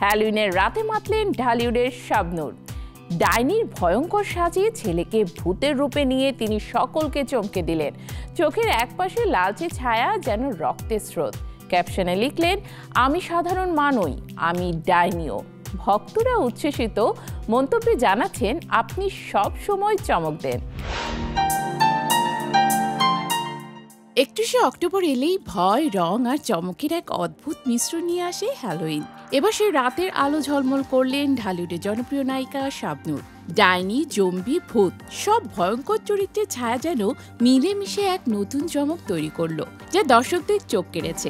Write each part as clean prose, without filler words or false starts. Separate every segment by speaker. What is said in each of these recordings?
Speaker 1: হ্যালোইনের রাতে মাতলেন ঢালিউডের শাবনূর। ডাইনির ভয়ঙ্কর সাজিয়ে ছেলেকে ভূতের রূপে নিয়ে তিনি সকলকে চমকে দিলেন। চোখের একপাশে লালচে ছায়া যেন রক্তের স্রোত। ক্যাপশনে লিখলেন, আমি সাধারণ মানুষ, আমি ডাইনিও। ভক্তরা উচ্ছ্বসিত, মন্তব্যে জানাচ্ছেন, আপনি সব সময় চমক দেন। 31শে অক্টোবর এলেই ভয়, রং আর চমকের এক অদ্ভুত মিশ্রণ নিয়ে আসে হ্যালোইন। এবার সে রাতের আলো ঝলমল করলেন ঢালিউডের জনপ্রিয় নায়িকা শাবনূর। ডাইনি, জম্বি, ভূত সব ভয়ঙ্কর চরিত্রের ছায়া যেন মিলেমিশে এক নতুন চমক তৈরি করলো, যা দর্শকদের চোখ কেড়েছে।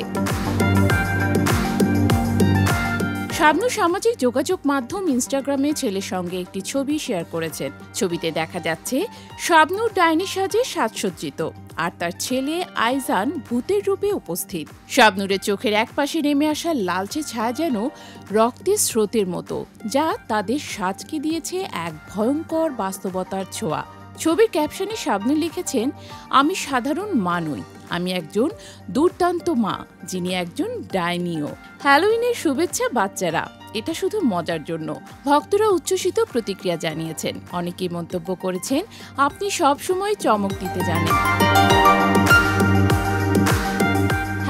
Speaker 1: শাবনূর সামাজিক যোগাযোগ মাধ্যম ইনস্টাগ্রামে ছেলের সঙ্গে একটি ছবি শেয়ার করেছেন। ছবিতে দেখা যাচ্ছে শাবনূর ডাইনি সাজে সাজসজ্জিত আর তার ছেলে আইজান ভূতের রূপে উপস্থিত। শাবনূরের চোখের একপাশে নেমে আসা লালচে ছায়া যেন রক্তের স্রোতের মতো, যা তাদের সাজকে দিয়েছে এক ভয়ঙ্কর বাস্তবতার ছোঁয়া। ছবির ক্যাপশনে শাবনূর লিখেছেন, আমি সাধারণ মানুষ, আমি একজন দুর্দান্ত মা, যিনি একজন ডাইনিও। হ্যালোইনের শুভেচ্ছা বাচ্চারা, এটা শুধু মজার জন্য। ভক্তরা উচ্ছ্বসিত প্রতিক্রিয়া জানিয়েছেন। অনেকেই মন্তব্য করেছেন, আপনি সব সময় চমক দিতে জানেন।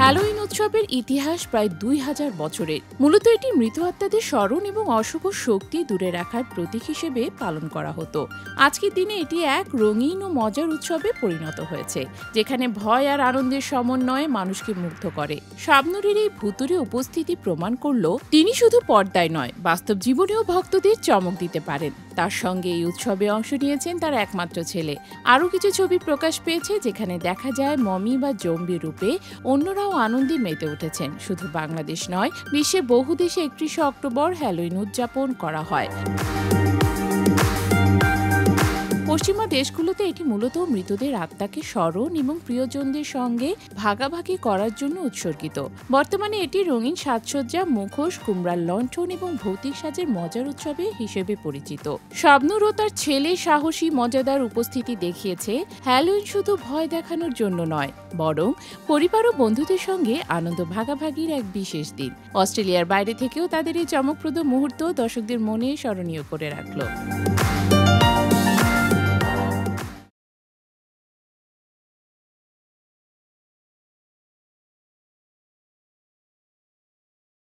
Speaker 1: হ্যালোইন উৎসবের ইতিহাস প্রায় 2000 বছরের। মূলত এটি মৃত আত্মাদের স্মরণ এবং অশুভ শক্তি দূরে রাখার প্রতীক হিসেবে পালন করা হতো। আজকের দিনে এটি এক রঙিন ও মজার উৎসবে পরিণত হয়েছে, যেখানে ভয় আর আনন্দের সমন্বয়ে মানুষকে মুগ্ধ করে। শাবনূরের এই ভুতুড়ে উপস্থিতি প্রমাণ করলো, তিনি শুধু পর্দায় নয়, বাস্তব জীবনেও ভক্তদের চমক দিতে পারেন। তার সঙ্গে এই উৎসবে অংশ নিয়েছেন তার একমাত্র ছেলে। আরও কিছু ছবি প্রকাশ পেয়েছে, যেখানে দেখা যায় মমি বা জম্বি রূপে অন্যরাও আনন্দে মেতে উঠেছেন। শুধু বাংলাদেশ নয়, বিশ্বের বহু দেশে 31শে অক্টোবর হ্যালোইন উদযাপন করা হয়। পশ্চিমা দেশগুলোতে এটি মূলত মৃতদের আত্মাকে স্মরণ এবং প্রিয়জনদের সঙ্গে ভাগাভাগি করার জন্য উৎসর্গিত। বর্তমানে এটি রঙিন সাজসজ্জা, মুখোশ, কুমড়ার লণ্ঠন এবং ভৌতিক সাজের মজার উৎসবে হিসেবে পরিচিত। শাবনূর ও তার ছেলে সাহসী মজাদার উপস্থিতি দেখিয়েছে, হ্যালোইন শুধু ভয় দেখানোর জন্য নয়, বরং পরিবার ও বন্ধুদের সঙ্গে আনন্দ ভাগাভাগির এক বিশেষ দিন। অস্ট্রেলিয়ার বাইরে থেকেও তাদের এই চমকপ্রদ মুহূর্ত দর্শকদের মনে স্মরণীয় করে রাখল।